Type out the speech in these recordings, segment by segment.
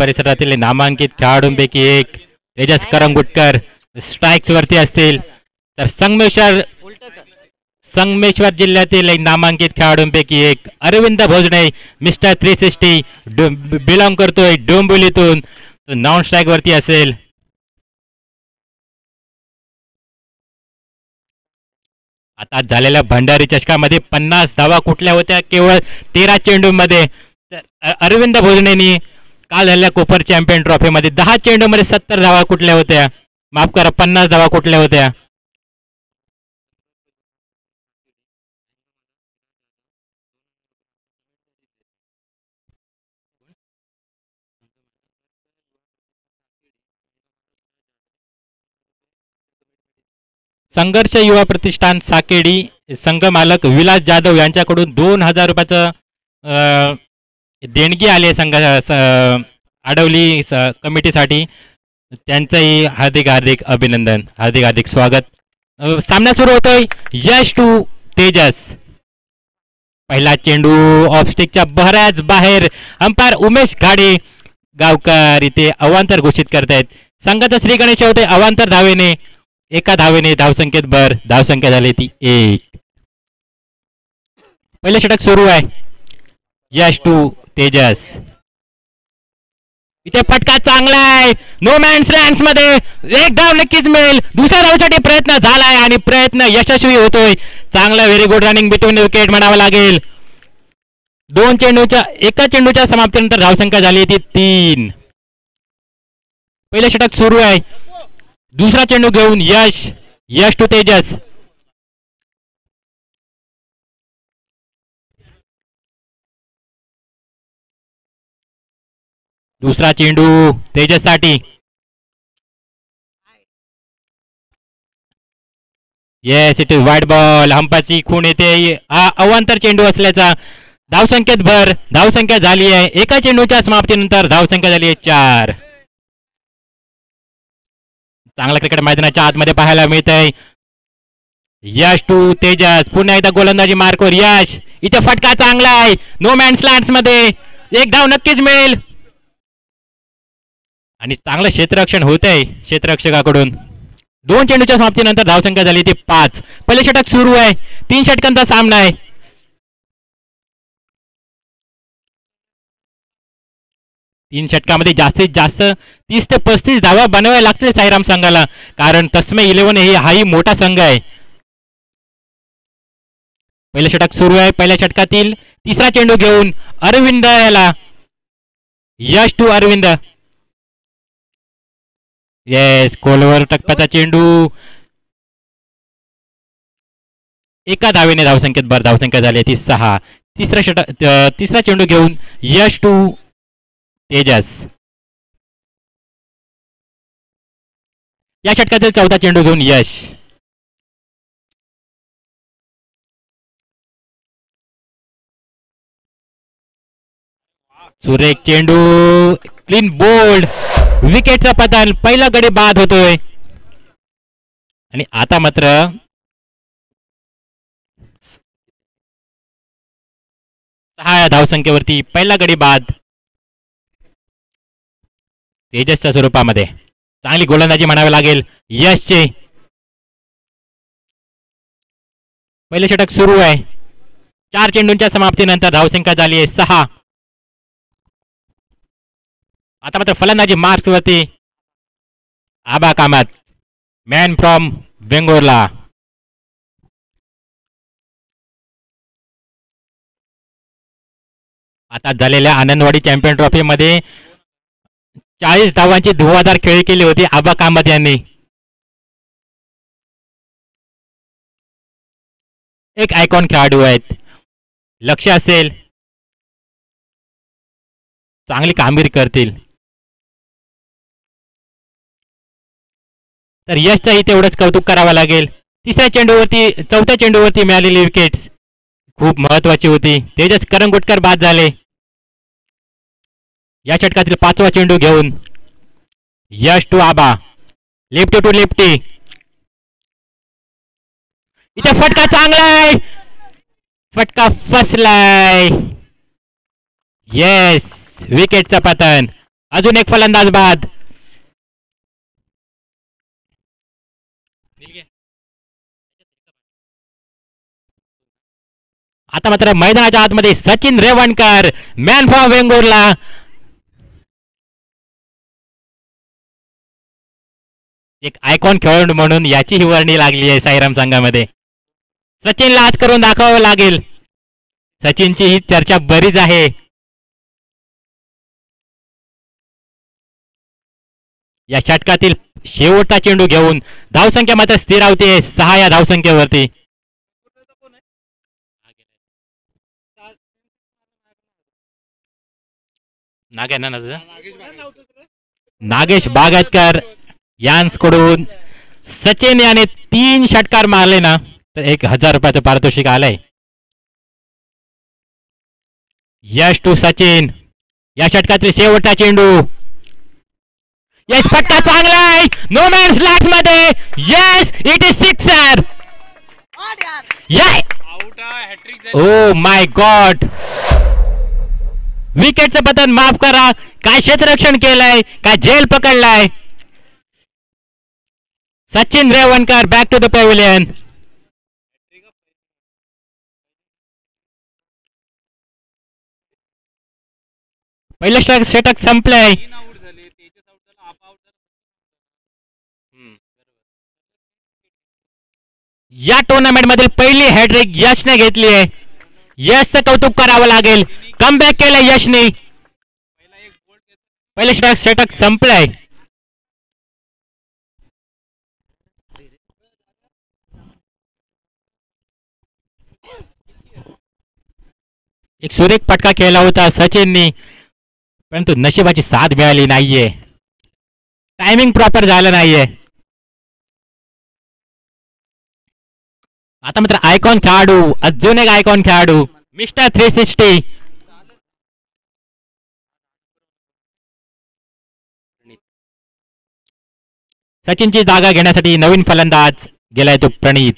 परिसरातील नामांकित खेळाडूंपैकी एक तेजस करंगुटकर स्ट्राइक्स वरती असतील. तर संगमेश्वर जिल्ह्यातील एक नामांकित खेळाडूंपैकी एक अरविंद भोजने मिस्टर 360 बिलॉंग करतोय डोंबिवलीतून, नॉन स्ट्राईक वरती असेल. आता झालेल्या भंडारी चषकामध्ये 50 धावा कुठल्या होत्या केवळ 13 चेंडूमध्ये. अरविंद भोजनेनी काल झालेल्या कोपर चॅम्पियन ट्रॉफीमध्ये 10 चेंडूमध्ये 70 धावा कुठल्या होत्या, माफ करा 50 धावा कुठल्या होत्या. संघर्ष युवा प्रतिष्ठान साकेडी संघ मालक विलास जाधव यांच्याकडून 2000 रुपयाचं देणगी आली आहे संघ आडवली कमिटीसाठी. त्यांचंही हार्दिक हार्दिक अभिनंदन, हार्दिक हार्दिक स्वागत. सामना सुरू होतोय. यश टू तेजस. पहिला चेंडू ऑफस्टिकच्या बऱ्याच बाहेर. अंपायर उमेश घाडे गावकर इथे अवांतर घोषित करतायत. संघाचा श्री गणेश होते अवांतर धावेने, एका धावेने धावसंख्येत भर. धावसंख्या झाली ती 1. पहिले षटक सुरू आहे. यश टू तेजस. इथे फटका चांगला आहे. नो मॅन्स लँड्स मध्ये एक धाव नक्कीच मिळेल. दुसऱ्या धावसाठी प्रयत्न झालाय आणि प्रयत्न यशस्वी होतोय. चांगला very good running between wicket म्हणावं लागेल. एका चेंडूच्या समाप्तीनंतर धावसंख्या झाली ती 3. पहिले षटक सुरू आहे. दुसरा चेंडू घेऊन यश टू तेजस. दुसरा चेंडू तेजस साठी. Yes it is wide ball. हंपाची खूण येते. हा अवांतर चेंडू असल्याचा. धावसंख्येत भर. धावसंख्या झाली आहे एका चेंडूच्या समाप्तीनंतर धावसंख्या झाली आहे 4. चांगला क्रिकेट मैदानाच्या आतमध्ये पाहायला मिळत आहे. यश टू तेजस. पुन्हा एकदा गोलंदाजी मार्कवर यश. इथे फटका चांगला आहे. नो मॅन्स लँड्स मध्ये एक धाव नक्कीच मिळेल आणि चांगलं क्षेत्ररक्षण होत आहे क्षेत्ररक्षकाकडून. 2 चेंडूच्या समाप्तीनंतर धावसंख्या झाली ती 5. पहिले षटक सुरू आहे. 3 षटकांचा सामना आहे. तीन षटकामध्ये जास्तीत जास्त 30 ते 35 धावा बनवायला लागतील साईराम संघाला, कारण तस्मे 11 हाही मोठा संघ आहे. पहिले षटक सुरू आहे. पहिल्या षटकातील तिसरा चेंडू घेऊन अरविंद याला. यश टू अरविंद. येस खोलवर टप्प्याचा चेंडू. एका धावेने धावसंख्येत भर. धावसंख्या झाली ती 6. तिसरा चेंडू घेऊन यश टू तेजस. या षटकातील चौथा चेंडू घेऊन यश. सुरेख चेंडू. Clean bowled. विकेटचा पतन. पहिला गडी बाद होतोय आणि आता मात्र सहा धावसंख्येवरती पहिला गडी बाद तेजसच्या स्वरूपामध्ये. चांगली गोलंदाजी म्हणावी लागेल यशचे. पहिले षटक सुरू आहे. 4 चेंडूंच्या समाप्तीनंतर धावसंख्या झाली आहे 6. आता मात्र फलंदाजी मार्क्स वरती आबा कामत, मॅन फ्रॉम बेंगोरला. आता झालेल्या आनंदवाडी चॅम्पियन ट्रॉफी मध्ये 40 धावांची धुवाधार खेळी केली होती आबा कामत यांनी. एक आयकॉन खेळाडू आहेत. लक्ष असेल चांगली कामगिरी करतील. तर यशचंही तेवढंच कौतुक करावं लागेल. चौथ्या चेंडूवरती मिळालेली विकेट्स खूप महत्वाची होती. तेजस करंगुटकर बाद झाले. या षटकातील 5वा चेंडू घेऊन Yash to Aba. Lefty to lefty. इथे फटका चांगलाय. फटका फसलाय. येस विकेटचा पतन. अजून एक फलंदाज बाद. आता मात्र मैदानाच्या आतमध्ये सचिन रेवणकर मॅन फ्रॉम वेंगुर्ला. एक आयकॉन खेळाडू म्हणून याची ही वर्णी लागली आहे साईराम संघामध्ये. सचिनला आज करून दाखवावं लागेल. सचिनची ही चर्चा बरीच आहे. या षटकातील शेवटचा चेंडू घेऊन धावसंख्या मात्र स्थिरावते 6 या धावसंख्येवरती. नागेश बागायतकर यांकडून सचिन याने 3 षटकार मारले ना तर 1000 रुपयाचं पारितोषिक आलंय. यश टू सचिन. या षटकातील शेवटचा चेंडू. यस फटका चांगला आहे नो मॅन्स लँड मध्ये. Yes it is sixer. Oh my god. विकेटचं पतन माफ करा. काय क्षेत्ररक्षण केलंय काय झेल पकडलाय. Sachin Revankar back to the pavilion. पहिलं षटक संपलंय. या टुर्नामेंट मधील पहिली हॅट्रिक यशने घेतली आहे. यशचं कौतुक करावं लागेल. कमबॅक केलं यशने. पहिलं षटक संपलंय. एक सुरेख फटका केला होता सचिननी परंतु नशिबाची साथ मिळाली नाहीये. टायमिंग प्रॉपर झालं नाहीये. आता मात्र आयकॉन खेळाडू अजून एक आयकॉन खेळाडू मिस्टर 360. सचिनची जागा घेण्यासाठी नवीन फलंदाज गेलाय तो प्रणीत.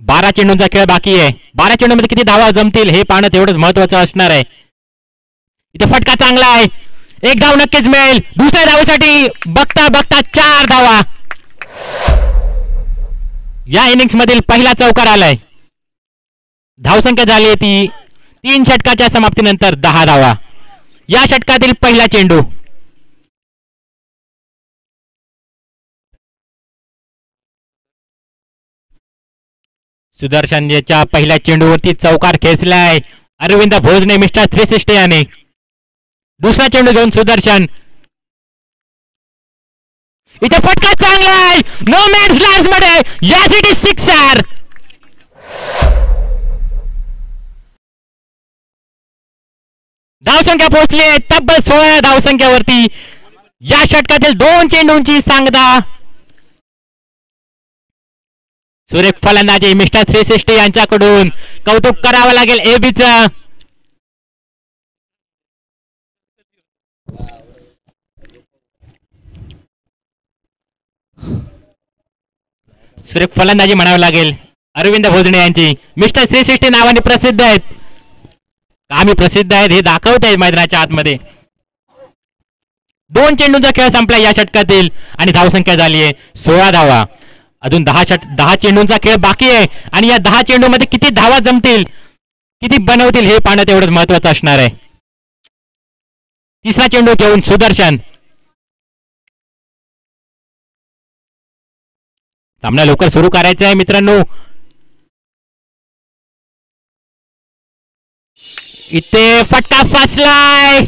12 चेंडूंचा खेळ बाकी आहे. 12 चेंडूमध्ये किती धावा जमतील हे पाहणं तेवढंच महत्वाचं असणार आहे. इथे फटका चांगला आहे. एक धाव नक्कीच मिळेल. दुसऱ्या धावेसाठी बघता बघता 4 धावा. या इनिंग्स मधील पहिला चौकार आलाय. धावसंख्या झाली ती 3 षटकाच्या समाप्तीनंतर 10 धावा. या षटकातील पहिला चेंडू. सुदर्शन याच्या पहिल्या चेंडूवरती चौकार खेचलाय अरविंद भोजने मिस्टर 360 याने. दुसरा चेंडू घेऊन सुदर्शन. इथे फटका चांगला आहे नो मॅन्स लँड मध्ये. Yes it is sixer. धावसंख्या पोहोचली तब्बल 16 धावसंख्येवरती. या षटकातील 2 चेंडूंची सांगता. सुरेख फलंदाजी मिस्टर 360 यांच्याकडून कौतुक करावं लागेल एबीचं. सुरेख फलंदाजी म्हणावं लागेल अरविंद भोजने यांची. मिस्टर 360 नावाने प्रसिद्ध आहेत. आम्ही प्रसिद्ध आहेत हे दाखवत आहेत मैदानाच्या आतमध्ये. 2 चेंडूंचा खेळ संपला या षटकातील आणि धावसंख्या झाली आहे 16 धावा. अजून 10 चेंडूंचा खेळ बाकी आहे आणि या 10 चेंडूमध्ये किती धावा जमतील किती बनवतील हे पाहणं तेवढंच महत्वाचं असणार आहे. तिसरा चेंडू घेऊन सुदर्शन. सामना लवकर सुरू करायचा आहे मित्रांनो. इथे फटका फसलाय.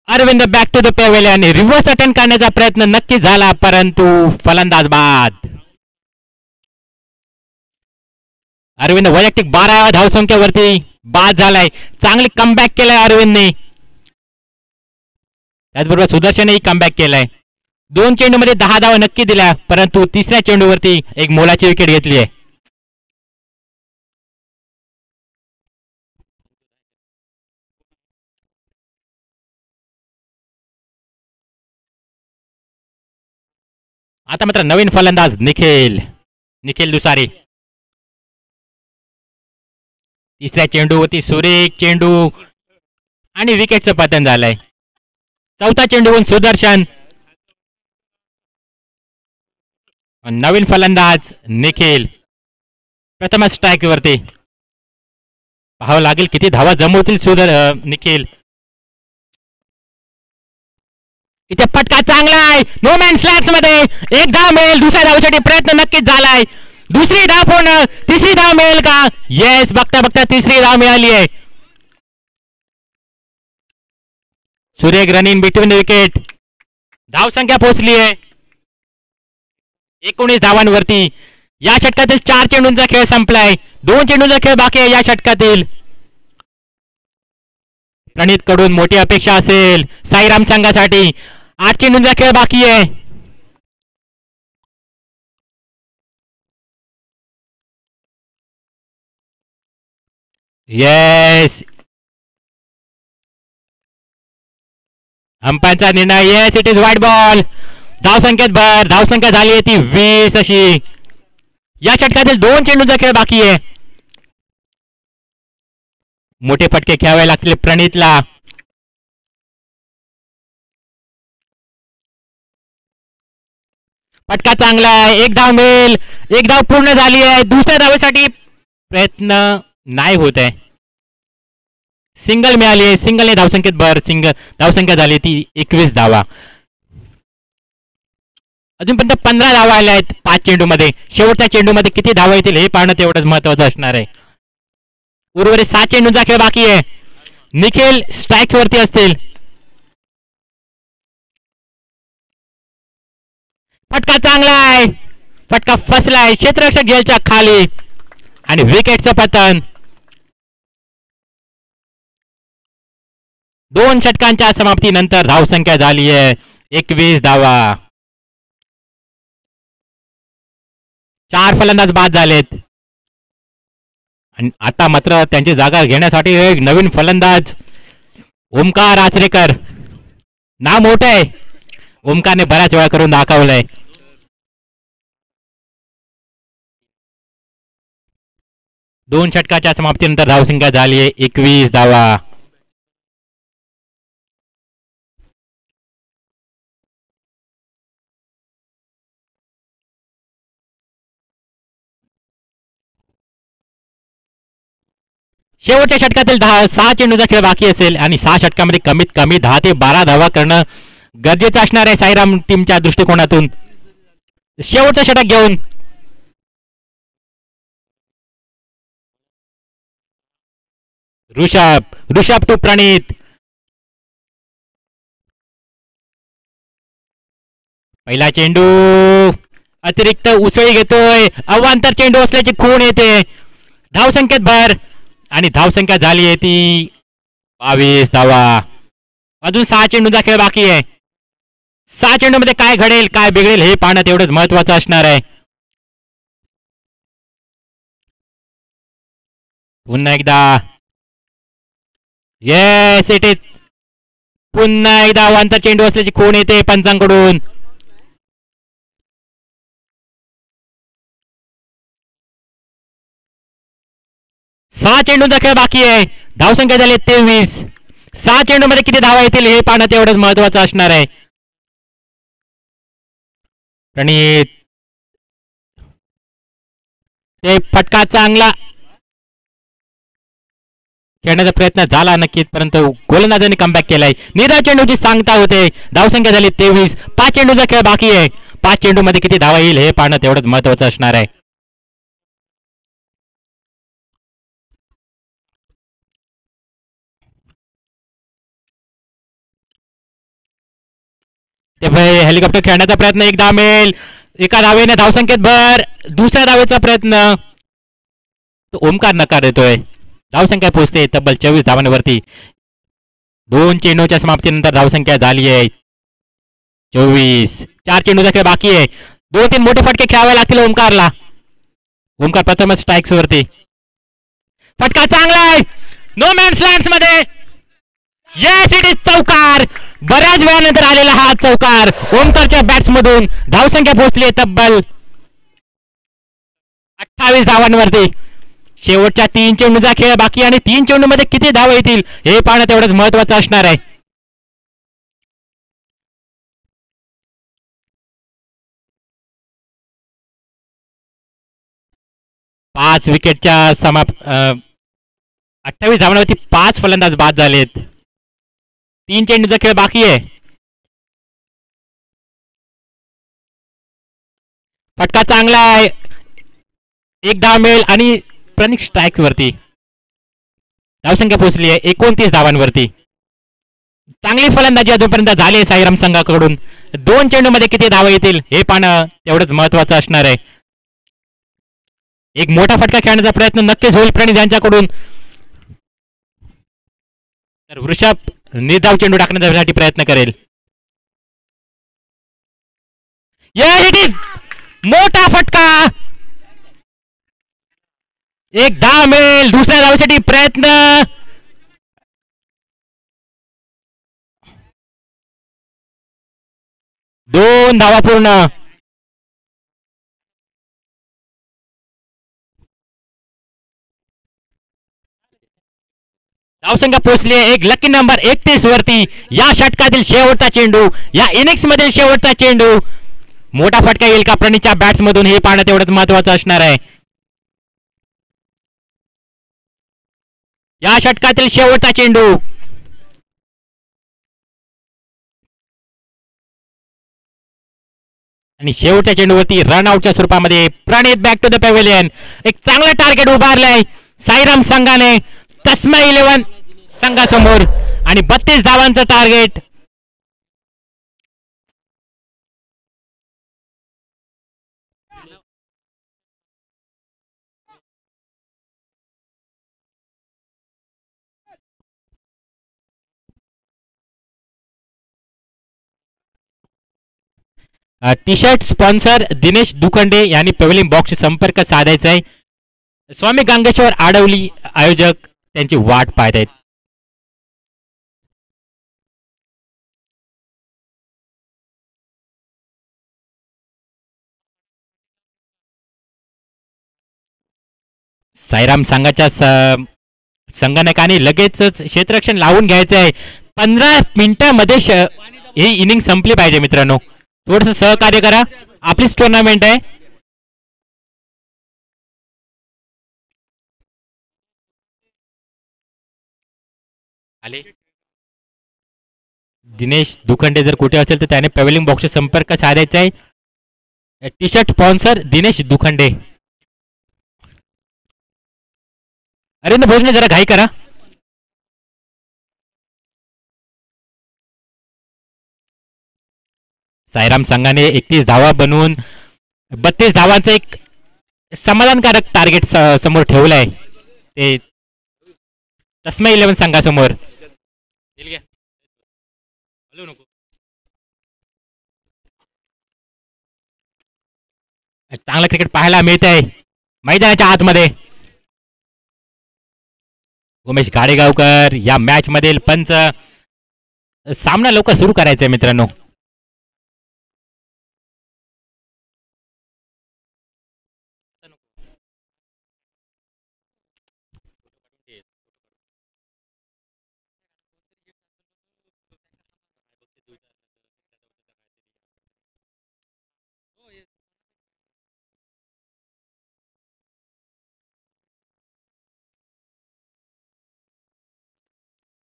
Arvind back to the pavilion. Reverse attempt करण्याचा प्रयत्न नक्की झाला परंतु फलंदाज बाद. अरविंद वैयक्तिक 12 धावसंख्येवरती बाद झालाय. चांगली कमबॅक केलाय अरविंदने. त्याचबरोबर सुदर्शनही कमबॅक केलाय. 2 चेंडूमध्ये 10 धावा नक्की दिल्या परंतु तिसऱ्या चेंडूवरती एक मोलाची विकेट घेतली आहे. आता मात्र नवीन फलंदाज निखिल दुसारी. तिसऱ्या चेंडूवरती सुरेख चेंडू आणि विकेटचं पतन झालंय. चौथा चेंडूवरून सुदर्शन. नवीन फलंदाज निखिल प्रथम स्ट्राईक वरती. पाहावं लागेल किती धावा जमवतील निखिल. इथे फटका चांगला आहे. नो मॅन स्लॅक्स मध्ये एक धाव मिळेल. दुसऱ्या धावासाठी प्रयत्न नक्कीच झालाय. दुसरी धाव पूर्ण. तिसरी धाव मिळेल का? येस, बघता बघता तिसरी धाव मिळाली आहे. सुरेख रनिंग बिटवीन विकेट. धाव संख्या पोहोचली आहे 19 धावांवरती. या षटकातील 4 चेंडूंचा खेळ संपलाय. 2 चेंडूंचा खेळ बाकी आहे या षटकातील. प्रणित कडून मोठी अपेक्षा असेल साईराम संघासाठी. 8 चेंडूंचा खेळ बाकी आहे. येस, अंपायरचा निर्णय. Yes, it is white ball. धावसंख्येत भर. धावसंख्या झाली आहे ती 20 अशी. या षटकातील 2 चेंडूंचा खेळ बाकी आहे. मोठे फटके खेळावे लागतील प्रणितला. फटका चांगला आहे. एक धाव मिळेल. एक धाव पूर्ण झाली आहे. दुसऱ्या धावेसाठी प्रयत्न नाही होत आहे. सिंगल मिळाली आहे. सिंगलने धावसंख्येत भर. धावसंख्या झाली ती 21 धावा. अजूनपर्यंत 15 धावा आल्या आहेत 5 चेंडूमध्ये. शेवटच्या चेंडूमध्ये किती धावा येतील हे पाहणं तेवढंच महत्वाचं असणार आहे. उर्वरित 7 चेंडूंचा खेळ बाकी आहे. निखिल स्ट्राईक्स वरती असतील. फटका चांगला आहे. फटका फसलाय. क्षेत्ररक्षक झेलच्या खाली आणि विकेटचं पतन. 2 षटकांच्या समाप्तीनंतर धावसंख्या झाली आहे 21 धावा. 4 फलंदाज बाद झालेत आणि आता मात्र त्यांची जागा घेण्यासाठी एक नवीन फलंदाज ओमकार आचरेकर. नाव मोठं आहे. ओमकारने बऱ्याच वेळा करून दाखवलंय. दोन षटकाच्या समाप्तीनंतर धावसंख्या झाली आहे 21 धावा. शेवटच्या षटकातील 6 चेंडूचा खेळ बाकी असेल आणि 6 षटकामध्ये कमीत कमी 10 ते 12 धावा करणं गरजेचं असणार आहे साईराम टीमच्या दृष्टिकोनातून. शेवटचं षटक घेऊन ऋषभ टू प्रणित. पहिला चेंडू अतिरिक्त उसळी घेतोय. अवांतर चेंडू असल्याची खूण येते. धावसंख्येत भर आणि धावसंख्या झाली आहे ती 22 धावा. अजून 6 चेंडूंचा खेळ बाकी आहे. 6 चेंडूमध्ये काय घडेल काय बिघडेल हे पाहणं तेवढंच महत्वाचं असणार आहे. पुन्हा एकदा येस इट इज. पुन्हा एकदा अवांतर चेंडू असल्याची खूण येते पंचांकडून. सहा चेंडूंचा खेळ बाकी आहे. धावसंख्या झाली 23. 6 चेंडूमध्ये किती धावा येतील हे पाहणं तेवढंच महत्वाचं असणार आहे. प्रणित ते फटका चांगला खेळण्याचा प्रयत्न झाला नक्कीच परंतु गोलंदाजांनी कमबॅक केलाय. निर्धाव चेंडूची सांगता होते. धावसंख्या झाली 23. 5 चेंडूचा खेळ बाकी आहे. 5 चेंडूमध्ये किती धावा येईल हे पाहणं तेवढंच महत्वाचं असणार आहे. हेलिकॉप्टर खेळण्याचा प्रयत्न. एक धाव मिळेल. एका धावेने धावसंख्येत भर. दुसऱ्या धावेचा प्रयत्न तो ओमकार नकार देतोय. धावसंख्या पोहोचते तब्बल 24 धावांवरती. 2 चेंडूच्या समाप्तीनंतर धावसंख्या झाली आहे 24. 4 चेंडूचा खेळ बाकी आहे. 2-3 मोठे फटके खेळावे लागतील ओमकारला. ओमकार प्रथमच स्ट्राईक्स वरती. फटका चांगला आहे. नो मॅन्स लँड्स मध्ये. येस इट इज चौकार. बऱ्याच वेळानंतर आलेला हा चौकार ओमकारच्या बॅट्स मधून. धावसंख्या पोहोचली तब्बल 28 धावांवरती. शेवटच्या 3 चेंडूचा खेळ बाकी आणि 3 चेंडूमध्ये किती धावा येतील हे पाहणं तेवढंच महत्वाचं असणार आहे. 5 विकेटच्या 28 धावांवरती 5 फलंदाज बाद झालेत. 3 चेंडूचा खेळ बाकी आहे. फटका चांगला आहे. एक धाव मिळेल आणि प्रणिक स्ट्राईक वरती. धावसंख्या पोहोचली आहे 29 धावांवरती. चांगली फलंदाजी अजूनपर्यंत झाली आहे साईराम संघाकडून. 2 चेंडूमध्ये किती धावा येतील हे पाहणं तेवढंच महत्वाचं असणार आहे. एक मोठा फटका खेळण्याचा प्रयत्न नक्कीच होईल प्रणित यांच्याकडून. तर वृषभ निर्धाव चेंडू टाकण्यासाठी प्रयत्न करेल. मोठा फटका. एक धाव मिळेल. दुसऱ्या धावेसाठी प्रयत्न. दोन धावा पूर्ण. धावसंख्या पोहोचली आहे एक लकी नंबर 31 वरती. या षटकातील शेवटचा चेंडू, या इनिंग्स मधील शेवटचा चेंडू. मोठा फटका येईल का प्रणितच्या बॅट्स मधून हे पाहणं तेवढंच महत्वाचं असणार आहे. या षटकातील शेवटचा चेंडू. आणि शेवटच्या चेंडूवरती रनआउटच्या स्वरूपामध्ये Pranit back to the pavilion. एक चांगलं टार्गेट उभारलंय साईराम संघाने तस्मा 11 संघासमोर आणि 32 धावांचं target. T shirt sponsor Dinesh Dukhande यांनी पॅव्हिलियन बॉक्सशी संपर्क साधायचा आहे. स्वामी गांगेश्वर आडवली आयोजक त्यांची वाट पाहत आहेत. साईराम संघाच्या संगणकाने लगेचच क्षेत्ररक्षण लावून घ्यायचं आहे. 15 मिनिटांमध्ये ही इनिंग संपली पाहिजे मित्रांनो. थोडंसं सहकार्य करा. आपलीच टुर्नामेंट आहे. आले दिनेश दुखंडे जर कुठे असेल तर त्याने पॅव्हिलियन बॉक्सशी संपर्क साधायचा आहे. T shirt sponsor Dinesh Dukhande. अरे भोजने जरा घाई करा. साईराम संघाने 31 धावा बनवून 32 धावांचं एक समाधानकारक टार्गेट समोर ठेवलंय. ते तस्मा 11 संघासमोर. चांगला क्रिकेट पाहायला मिळत आहे मैदानाच्या आतमध्ये. उमेश गाडेगावकर या मॅच मधील पंच. सामना लवकर सुरू करायचा आहे मित्रांनो.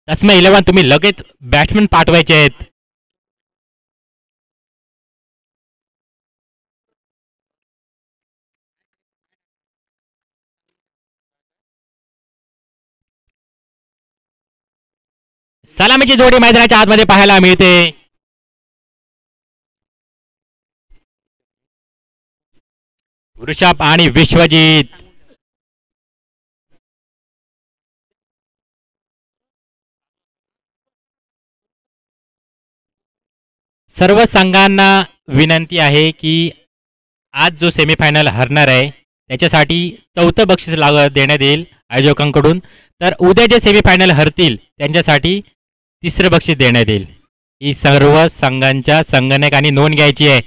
तस्मा 11 तुम्ही लगेच बॅट्समन पाठवायचे आहेत. सलामीची जोडी मैदानाच्या आतमध्ये पाहायला मिळते. वृषभ आणि विश्वजित. सर्व संघांना विनंती आहे की आज जो सेमीफायनल हरणार आहे त्याच्यासाठी 4थं बक्षीस देण्यात येईल आयोजकांकडून. तर उद्या जे सेमीफायनल हरतील त्यांच्यासाठी 3रं बक्षीस देण्यात येईल. ही सर्व संघांच्या संगणकांनी नोंद घ्यायची आहे.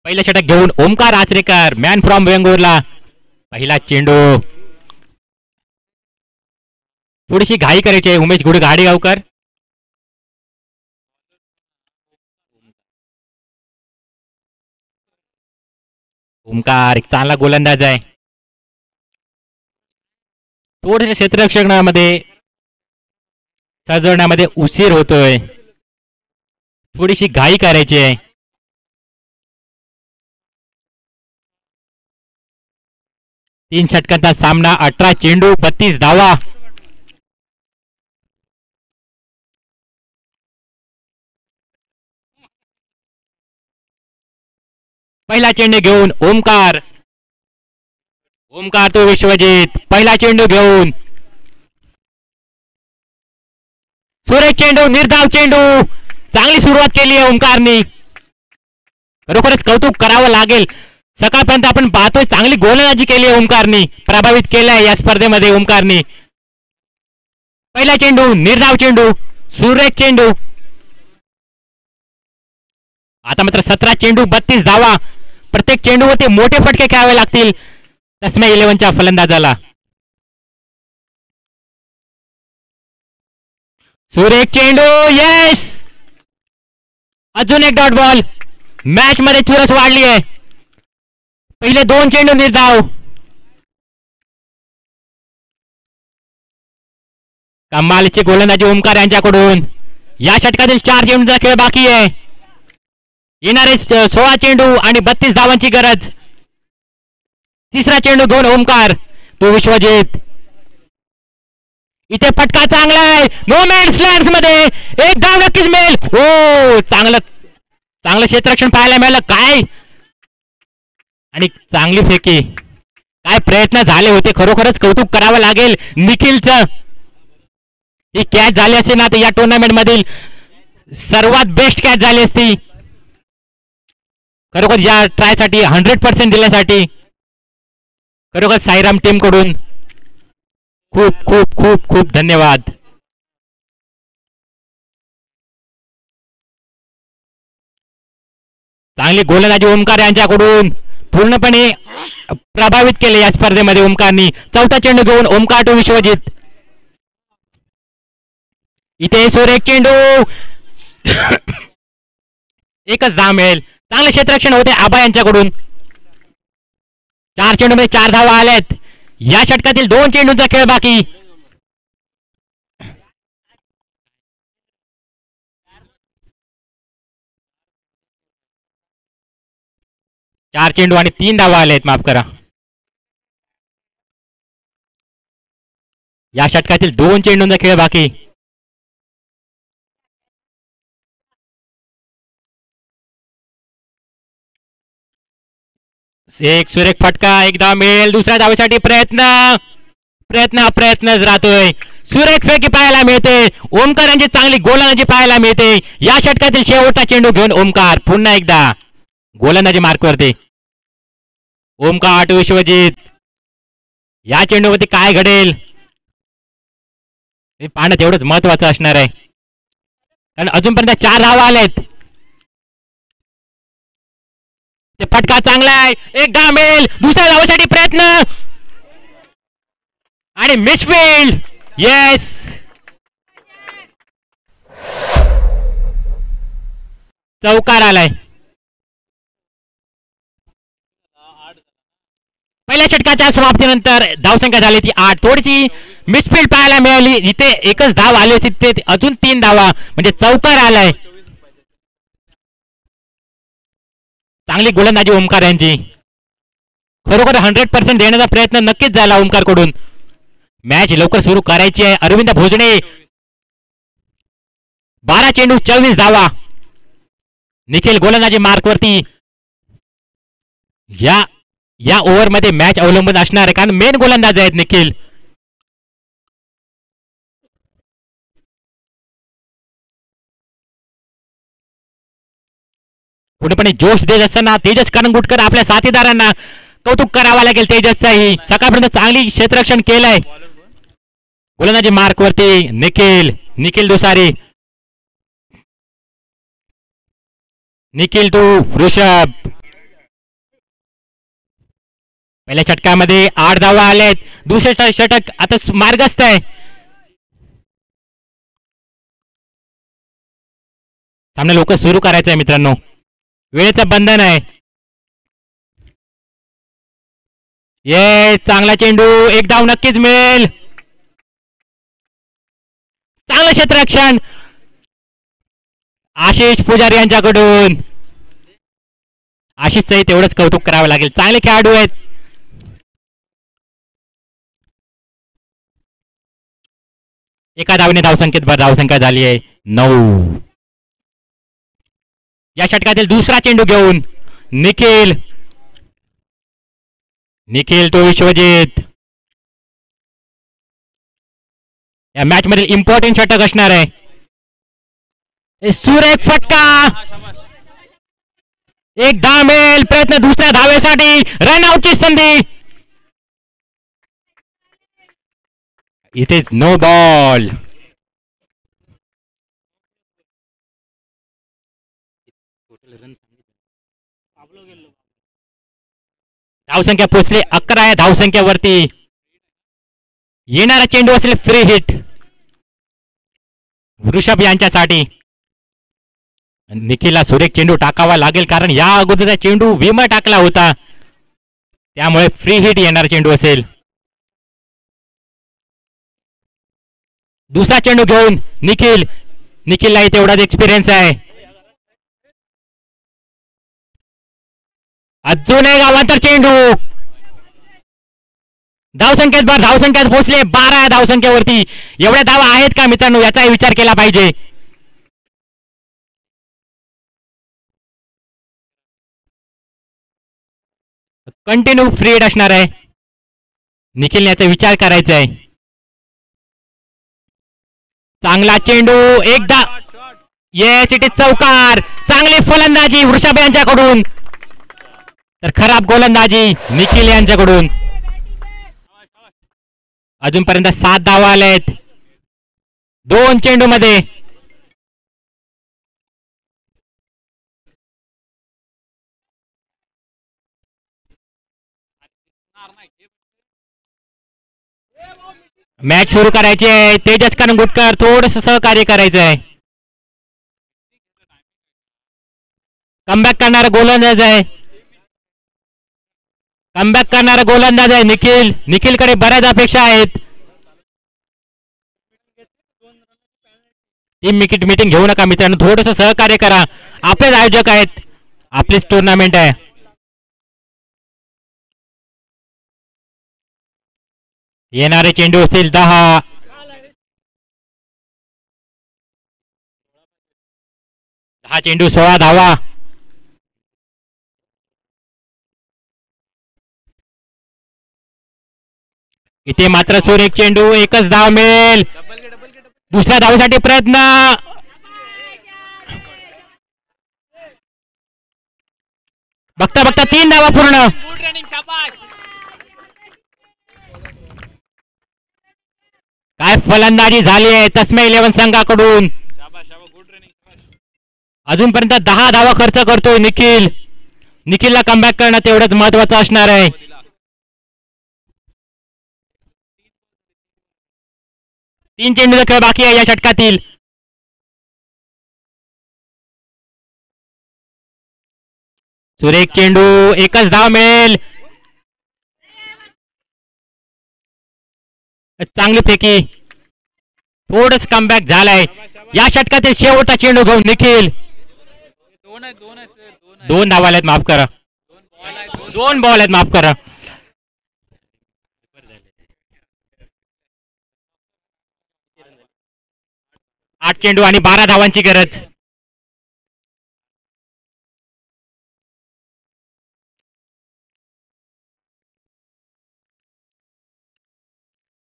पहिला षटक घेऊन ओमकार आचरेकर मॅन फ्रॉम वेंगुर्ला. पहिला चेंडू. थोडीशी घाई करायची आहे उमेश घाडेगावकर. ओमकार एक चांगला गोलंदाज आहे. थोडस क्षेत्ररक्षणामध्ये सजवण्यामध्ये उशीर होतोय. थोडीशी घाई करायची आहे. तीन षटकांचा सामना 18 चेंडू 32 धावा. पहिला चेंडू घेऊन ओमकार. ओमकार तो विश्वजित. पहिला चेंडू घेऊन सुरेख चेंडू निर्धाव चेंडू. चांगली सुरुवात केली आहे ओमकारने. खरोखरच कौतुक करावं लागेल. सकाळपर्यंत आपण पाहतोय चांगली गोलंदाजी केली आहे ओमकारने. प्रभावित केलाय या स्पर्धेमध्ये ओमकारने. पहिला चेंडू निर्धाव चेंडू सुरेख चेंडू. आता मात्र 17 चेंडू 32 धावा. प्रत्येक चेंडूवरती मोठे फटके खेळावे लागतील तस्मे 11च्या फलंदाजाला. सुरेख चेंडू. येस. अजून एक डॉट बॉल. मॅच मध्ये चुरस वाढली आहे. पहिले 2 चेंडू निर्धाव. कमालीची गोलंदाजी ओमकार यांच्याकडून. या षटकातील 4 चेंडूचा खेळ बाकी आहे. येणारे 16 चेंडू आणि 32 धावांची गरज. तिसरा चेंडू घेऊन ओमकार तो विश्वजित. इथे फटका चांगला आहे. नो मॅन्स लँड्स मध्ये एक धाव नक्कीच मिळेल. हो चांगलं चांगलं क्षेत्ररक्षण पाहायला मिळालं. काय आणि चांगली फेकी. काय प्रयत्न झाले होते. खरोखरच कौतुक करावं लागेल निखिलचं. ही कॅच झाली असती ना तर या टुर्नामेंट मधील सर्वात बेस्ट कॅच झाली असती. खरोखर या ट्राय साठी 100% दिल्यासाठी खरोखर साईराम टीम कडून खूप खूप खूप खूप धन्यवाद. चांगली गोलंदाजी ओमकार यांच्याकडून. पूर्णपणे प्रभावित केले या स्पर्धेमध्ये ओमकारनी. चौथा चेंडू घेऊन ओमकार टू विश्वजित. इथे सुरेख चेंडू. एकच धाव मिळेल. चांगले क्षेत्ररक्षण होते आबा यांच्याकडून. 4 चेंडू मध्ये 4 धावा आल्यात. या षटकातील 2 चेंडूंचा खेळ बाकी. चार चेंडू आणि 3 धावा आलेत. माफ करा. या षटकातील 2 चेंडूंचा खेळ बाकी. एक सुरेख फटका. एक धाव मिळेल. दुसऱ्या धावेसाठी प्रयत्नच राहतोय. सुरेख फेकी पाहायला मिळते. ओमकार यांची चांगली गोलंदाजी पाहायला मिळते. या षटकातील शेवटचा चेंडू घेऊन ओमकार पुन्हा एकदा गोलंदाजी मार्कवरती. ओमकार टू विश्वजित. या चेंडूवरती काय घडेल हे पाहणं तेवढंच महत्वाचं असणार आहे. कारण अजूनपर्यंत 4 धावा आलेत. फटका चांगला आहे. एक धाव मिळेल. दुसऱ्या धावासाठी प्रयत्न आणि मिसफील्ड. येस. चौकार आलाय. पहिल्या षटकाच्या समाप्तीनंतर धावसंख्या झाली ती 8. थोडीशी मिसफील्ड पाहायला मिळाली. इथे एकच धाव आली होती. ते अजून 3 धावा म्हणजे चौकार आलाय. चांगली गोलंदाजी ओमकार यांची. खरोखर 100% देण्याचा प्रयत्न नक्कीच झाला ओमकार कडून. मॅच लवकर सुरू करायची आहे. अरविंद भोजने. 12 चेंडू 24 धावा. निखिल गोलंदाजी मार्कवरती. या ओव्हर मध्ये मॅच अवलंबून असणार आहे कारण मेन गोलंदाज आहेत निखिल. पूर्णपणे जोश देत असताना तेजस करंगुटकर आपल्या साथीदारांना कौतुक करावं लागेल. तेजसचाही सकाळपर्यंत चांगली क्षेत्ररक्षण केलंय. गोलंदाजी मार्कवरती निखिल दुसारी. निखिल टू ऋषभ. पहिल्या षटकामध्ये 8 धावा आलेत. दुसरे षटक आता मार्गस्थ आहे. सामना लवकर सुरू करायचं आहे मित्रांनो, वेळेचं बंधन आहे. ये चांगला चेंडू, एक धाव नक्कीच मिळेल. चांगलं क्षेत्ररक्षण आशिष पुजारी यांच्याकडून. आशिषचंही तेवढंच कौतुक करावं लागेल, चांगले खेळाडू आहेत. एका धावने धावसंख्या झाली आहे 9. या षटकातील दुसरा चेंडू घेऊन निखिल तो विश्वजित. या मॅच मध्ये इम्पॉर्टंट षटक असणार आहे. सुरेख फटका, एक धाव मिळेल. प्रयत्न दुसऱ्या धावेसाठी, रनआउटची संधी. इथेच नो बॉल. धावसंख्या पोचली 11 आहे धावसंख्यावरती. येणारा चेंडू असेल फ्री हिट वृषभ यांच्यासाठी. निखिलला सुरेख चेंडू टाकावा लागेल, कारण या अगोदरचा चेंडू विमा टाकला होता, त्यामुळे फ्री हिट येणारा चेंडू असेल. दुसरा चेंडू घेऊन निखिललाही तेवढाच एक्सपिरियन्स आहे. अजून एक अवांतर चेंडू. धावसंख्यात पोहोचले 12 धावसंख्येवरती. एवढ्या धावा आहेत का मित्रांनो, याचाही विचार केला पाहिजे. कंटिन्यू फ्री हिट असणार आहे. निखिलने याचा विचार करायचा आहे. चांगला चेंडू, एकदा येस, इट इज चौकार. चांगली फलंदाजी वृषभ यांच्याकडून, तर खराब गोलंदाजी निखिल यांच्याकडून. अजूनपर्यंत 7 धावा आलेत 2 चेंडू मध्ये. मॅच सुरू करायची आहे. तेजस करंगुटकर थोडस सहकार्य करायचं आहे. कमबॅक करणारा गोलंदाज आहे निखिलकडे बऱ्याच अपेक्षा आहेत. टीम मीटिंग घेऊ नका मित्रांनो, थोडस सहकार्य करा. आपलेच आयोजक आहेत, आपलीच टुर्नामेंट आहे. येणारे चेंडू असतील 10. चेंडू 16 धावा. इथे मात्र सुरेख चेंडू, एकच धाव मिळेल. दुसऱ्या धावेसाठी प्रयत्न. बघता 3 धावा पूर्ण. काय फलंदाजी झाली आहे तस्मे 11 संघाकडून. अजूनपर्यंत 10 धावा खर्च करतोय निखिलला कमबॅक करणं तेवढंच महत्वाचं असणार आहे. तीन चेंडूचा खेळ बाकी आहे या षटकातील. सुरेख चेंडू, एकच धाव मिळेल. चांगली फेकी, थोडस कमबॅक झालाय. या षटकातील शेवटचा चेंडू घेऊन निखिल. 2 धावा आहेत, माफ करा. 2 बॉल आहेत, माफ करा. 8 चेंडू आणि 12 धावांची गरज.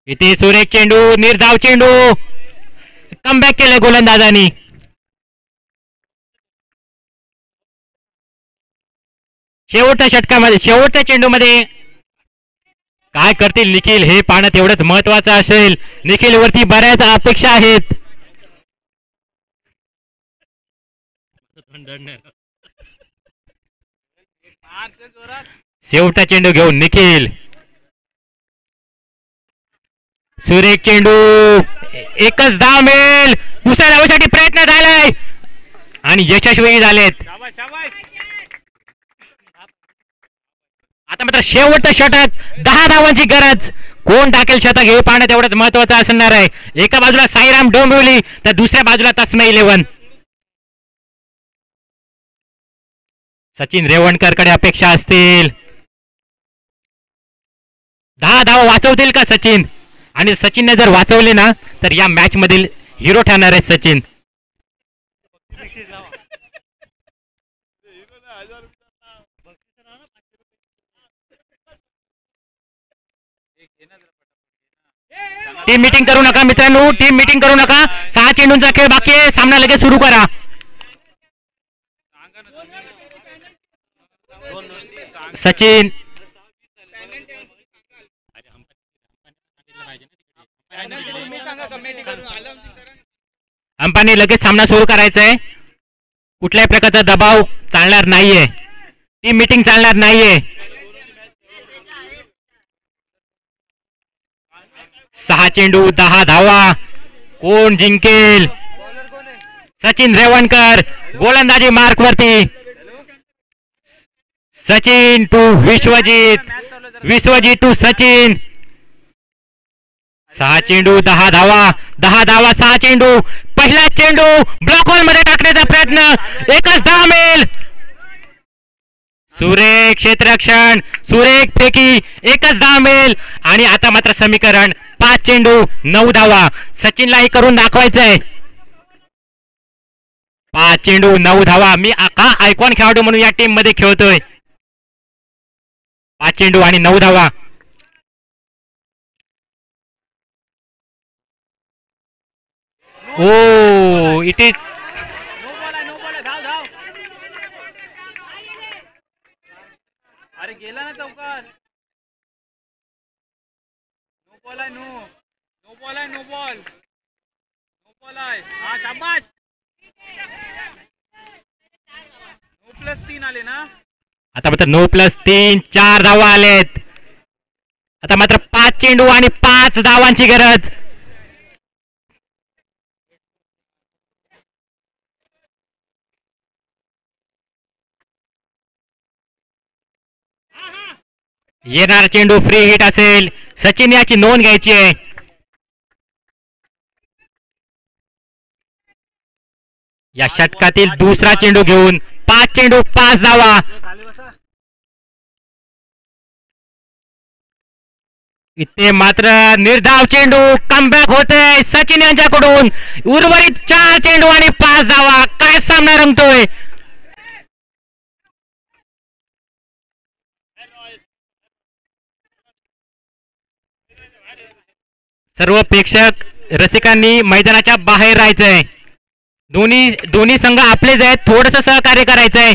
इथे सुरेख चेंडू, निर्धाव चेंडू, कमबॅक केलं गोलंदाजांनी. शेवटच्या षटकामध्ये, शेवटच्या चेंडूमध्ये काय करतील निखिल हे पाहणं तेवढंच महत्वाचं असेल. निखिल वरती बऱ्याच अपेक्षा आहेत. शेवटचा चेंडू घेऊन निखिल. सुरेख चेंडू, एकच धाव मिळेल. दुसऱ्या धावेसाठी प्रयत्न झालाय आणि यशस्वी झालेत. आता मात्र शेवटचं षटक, 10 धावांची गरज. कोण टाकेल शतक हे पाहणं तेवढंच महत्वाचं असणार आहे. एका बाजूला साईराम डोंबिवली तर दुसऱ्या बाजूला तस्मै 11. सचिन रेवणकरकडे अपेक्षा असतील. 10 धावा वाचवतील का सचिन? आणि सचिनने जर वाचवले ना तर या मॅच मधील हिरो ठरणार आहे सचिन. टीम मीटिंग करू नका मित्रांनो, टीम मीटिंग करू नका. 6 चेंडूंचा खेळ बाकी आहे. सामना लगेच सुरू करा. सचिन अंपानी लगेच सामना सुरू करायचा आहे. कुठल्याही प्रकारचा दबाव चालणार नाहीये. टीम मीटिंग चालणार नाहीये. 6 चेंडू 10 धावा. कोण जिंकेल? सचिन रेवणकर गोलंदाजी मार्क वरती. Sachin to Vishwajit, Vishwajit to Sachin. 6 चेंडू 10 धावा, 10 धावा 6 चेंडू. पहिला चेंडू ब्लॉक होल मध्ये टाकण्याचा प्रयत्न, एकच धाव मिळेल. सुरेख क्षेत्ररक्षण, सुरेख फेकी, एकच धाव मिळेल. आणि आता मात्र समीकरण 5 चेंडू 9 धावा. सचिनलाही करून दाखवायचंय. 5 चेंडू 9 धावा. मी का आयकॉन खेळाडू म्हणून या टीम मध्ये खेळतोय. 5 चेंडू आणि 9 धावा. ओ इट इज अरे गेला ना चौकार. नो बॉल आहे. नो बॉल आहे. नो बॉल, नो बॉल आहे. हा शाबाश. 9+3 आले ना. आता मात्र 9+3 4 धावा आलेत. आता मात्र 5 चेंडू आणि 5 धावांची गरज. येणारा चेंडू फ्री हिट असेल. सचिन याची नोंद घ्यायची आहे. या षटकातील दुसरा चेंडू घेऊन 5 चेंडू 5 धावा. इथे मात्र निर्धाव चेंडू कमबॅक होते सचिन यांच्याकडून. उर्वरित 4 चेंडू आणि 5 धावा. काय सामना रंगतोय. सर्व प्रेक्षक रसिकांनी मैदानाच्या बाहेर राहायचंय. दोन्ही संघ आपलेच आहेत. थोडस सहकार्य करायचंय.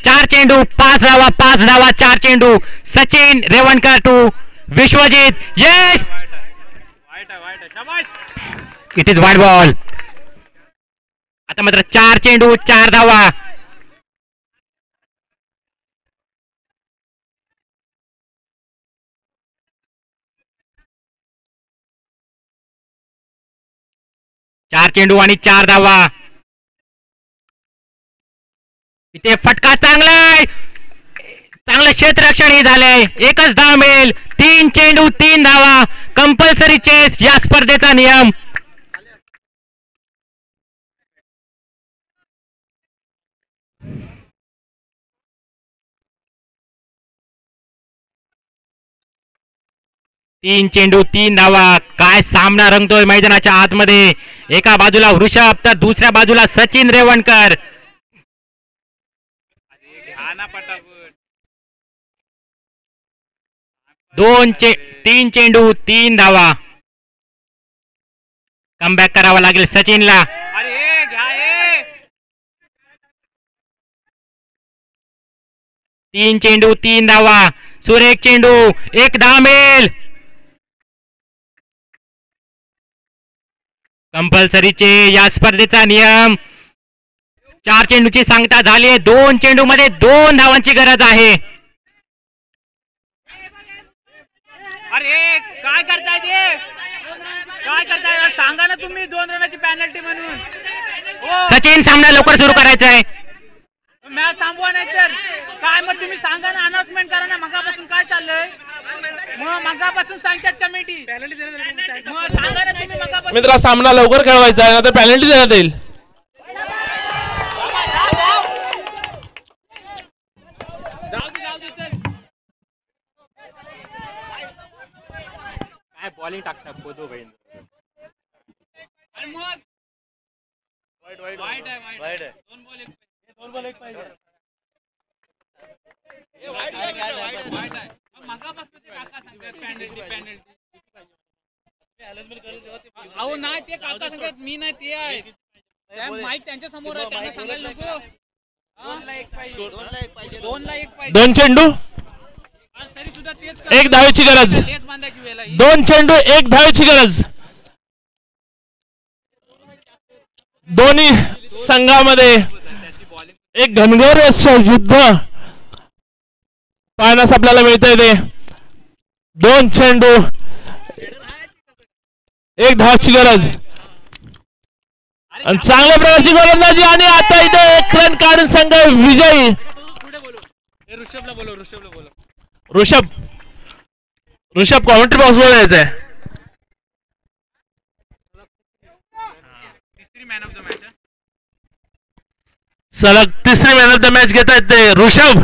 4 चेंडू 5 धावा, 5 धावा 4 चेंडू. Sachin Revankar to Vishwajit. Yes, it is wide ball. आता मात्र 4 चेंडू 4 धावा. चार चेंडू आणि 4 धावा. इथे फटका चांगलाय. चांगलं क्षेत्ररक्षणही झालंय. एकच धाव मिळेल. 3 चेंडू 3 धावा. कंपल्सरी चेस या स्पर्धेचा नियम. तीन चेंडू 3 धावा. काय सामना रंगतोय मैदानाच्या आतमध्ये. एका बाजूला वृषभ तर दुसऱ्या बाजूला सचिन रेवणकर. 3 चेंडू 3 धावा. कमबॅक करावा लागेल सचिनला. 3 चेंडू 3 धावा. सुरेख चेंडू, 1 धाव मिळेल. कंपल्सरीचे या स्पर्धेचा नियम. 4 चेंडूची सांगता झाली आहे. 2 चेंडू मध्ये 2 धावांची गरज आहे. अरे काय करताय ते काय करताय सांगा ना तुम्ही 2 रनाची पेनल्टी म्हणून हो सचिन सामना लवकर सुरू करायचा आहे मॅच थांबवा नाही तर काय मग तुम्ही सांगा ना अनाउन्समेंट करा ना मगापासून काय चाललंय मग मगापासून सांगतात कमिटी मग सांगा ना तुम्ही मगापासून मित्रा सामना लवकर खेळवायचा आहे ना तर पेनल्टी देण्यात येईल काय बॉलिंग टाकतात बोधो बहीण आणि मग वाईट आहे 2 बॉल एक पाहिजे वाईट आहे मगापासून ते काका सांगतात पेनल्टी अहो नाही ते काका सांगतात मी नाही ते आहे माईक त्यांच्या समोर आहे त्यांना सांगायला नको 2 ला 1 पाहिजे 2 चेंडू तरी सुद्धा तेच 1 धावेची गरज तेच बांधायची वेळ आहे 2 चेंडू 1 धावेची गरज दोन्ही संघामध्ये एक घनघोर युद्ध पाहण्यास आपल्याला मिळतंय ते 2 चेंडू 1 धावाची गरज आणि चांगल्या प्रकारची गोलंदाजी आणि आता इथे 1 रन काढून संघ विजयी ऋषभला बोलो ऋषभ कॉमेंट्री बॉक्सवर यायचंय तिसरी मॅन ऑफ द मॅच सलग तिसरी मॅन ऑफ द मॅच घेत आहेत ते ऋषभ